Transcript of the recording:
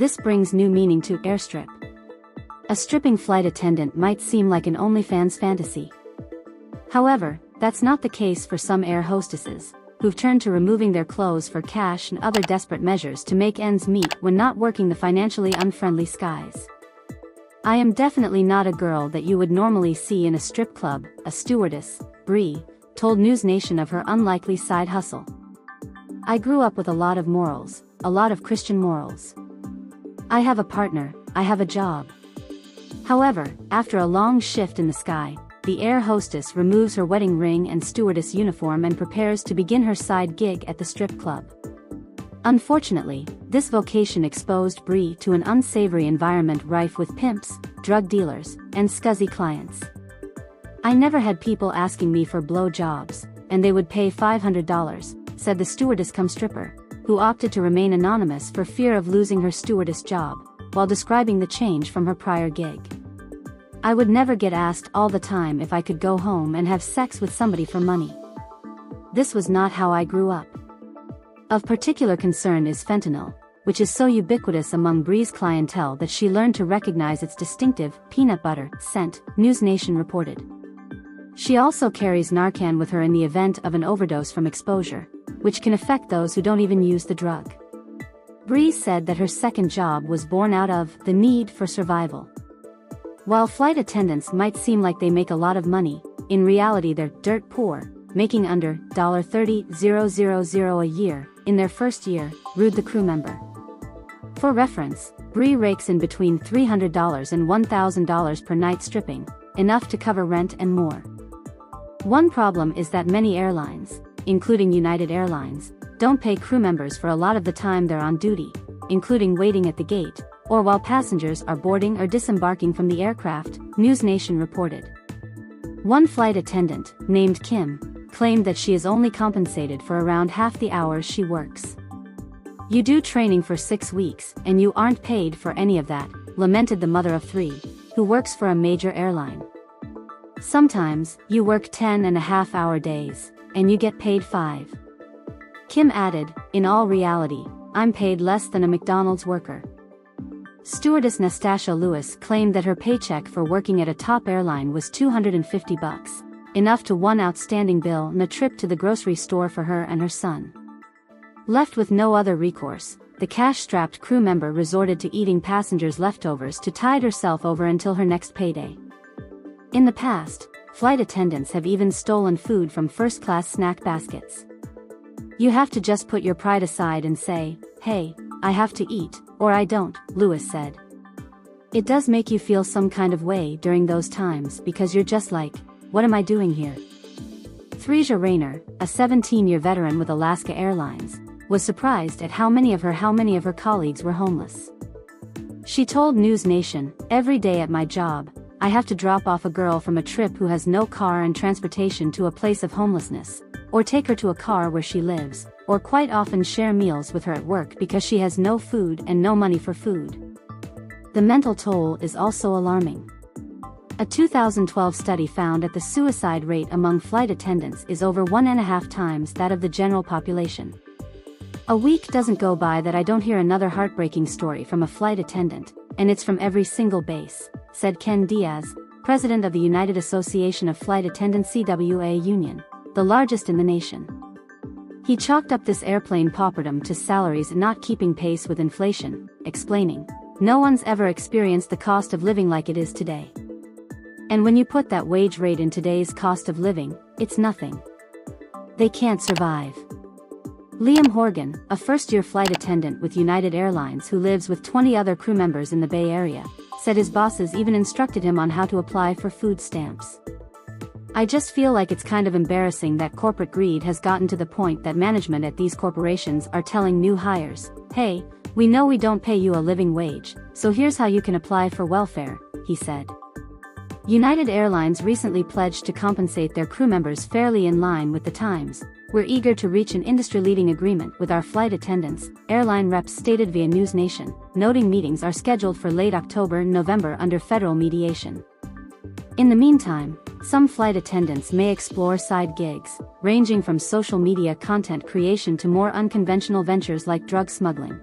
This brings new meaning to airstrip. A stripping flight attendant might seem like an OnlyFans fantasy. However, that's not the case for some air hostesses, who've turned to removing their clothes for cash and other desperate measures to make ends meet when not working the financially unfriendly skies. I am definitely not a girl that you would normally see in a strip club, a stewardess, Bree, told NewsNation of her unlikely side hustle. I grew up with a lot of morals, a lot of Christian morals. I have a partner, I have a job. However, after a long shift in the sky, the air hostess removes her wedding ring and stewardess uniform and prepares to begin her side gig at the strip club. Unfortunately, this vocation exposed Bree to an unsavory environment rife with pimps, drug dealers, and scuzzy clients. I never had people asking me for blow jobs, and they would pay $500, said the stewardess-cum-stripper, who opted to remain anonymous for fear of losing her stewardess job, while describing the change from her prior gig. I would never get asked all the time if I could go home and have sex with somebody for money. This was not how I grew up. Of particular concern is fentanyl, which is so ubiquitous among Bree's clientele that she learned to recognize its distinctive, peanut butter, scent, NewsNation reported. She also carries Narcan with her in the event of an overdose from exposure, which can affect those who don't even use the drug. Bree said that her second job was born out of the need for survival. While flight attendants might seem like they make a lot of money, in reality they're dirt poor, making under $30,000 a year in their first year, rued the crew member. For reference, Bree rakes in between $300 and $1,000 per night stripping, enough to cover rent and more. One problem is that many airlines, including United Airlines, don't pay crew members for a lot of the time they're on duty, including waiting at the gate, or while passengers are boarding or disembarking from the aircraft, NewsNation reported. One flight attendant, named Kim, claimed that she is only compensated for around half the hours she works. "You do training for 6 weeks, and you aren't paid for any of that," lamented the mother of 3, who works for a major airline. "Sometimes, you work 10.5-hour days, and you get paid 5. Kim added, "In all reality, I'm paid less than a McDonald's worker." Stewardess Nastasia Lewis claimed that her paycheck for working at a top airline was $250, enough to one outstanding bill and a trip to the grocery store for her and her son. Left with no other recourse, the cash-strapped crew member resorted to eating passengers' leftovers to tide herself over until her next payday. In the past, flight attendants have even stolen food from first-class snack baskets. "You have to just put your pride aside and say, 'Hey, I have to eat, or I don't,'" Lewis said. "It does make you feel some kind of way during those times because you're just like, 'What am I doing here?'" Thresia Rayner, a 17-year veteran with Alaska Airlines, was surprised at how many of her colleagues were homeless. She told NewsNation, "Every day at my job, I have to drop off a girl from a trip who has no car and transportation to a place of homelessness, or take her to a car where she lives, or quite often share meals with her at work because she has no food and no money for food." The mental toll is also alarming. A 2012 study found that the suicide rate among flight attendants is over 1.5 times that of the general population. "A week doesn't go by that I don't hear another heartbreaking story from a flight attendant, and it's from every single base," said Ken Diaz, president of the United Association of Flight Attendants CWA union, the largest in the nation. He chalked up this airplane pauperdom to salaries not keeping pace with inflation, explaining, "No one's ever experienced the cost of living like it is today. And when you put that wage rate in today's cost of living, it's nothing. They can't survive." Liam Horgan, a first-year flight attendant with United Airlines who lives with 20 other crew members in the Bay Area, said his bosses even instructed him on how to apply for food stamps. "I just feel like it's kind of embarrassing that corporate greed has gotten to the point that management at these corporations are telling new hires, 'Hey, we know we don't pay you a living wage, so here's how you can apply for welfare,'" he said. United Airlines recently pledged to compensate their crew members fairly in line with the times. "We're eager to reach an industry-leading agreement with our flight attendants," airline reps stated via NewsNation, noting meetings are scheduled for late October and November under federal mediation. In the meantime, some flight attendants may explore side gigs, ranging from social media content creation to more unconventional ventures like drug smuggling.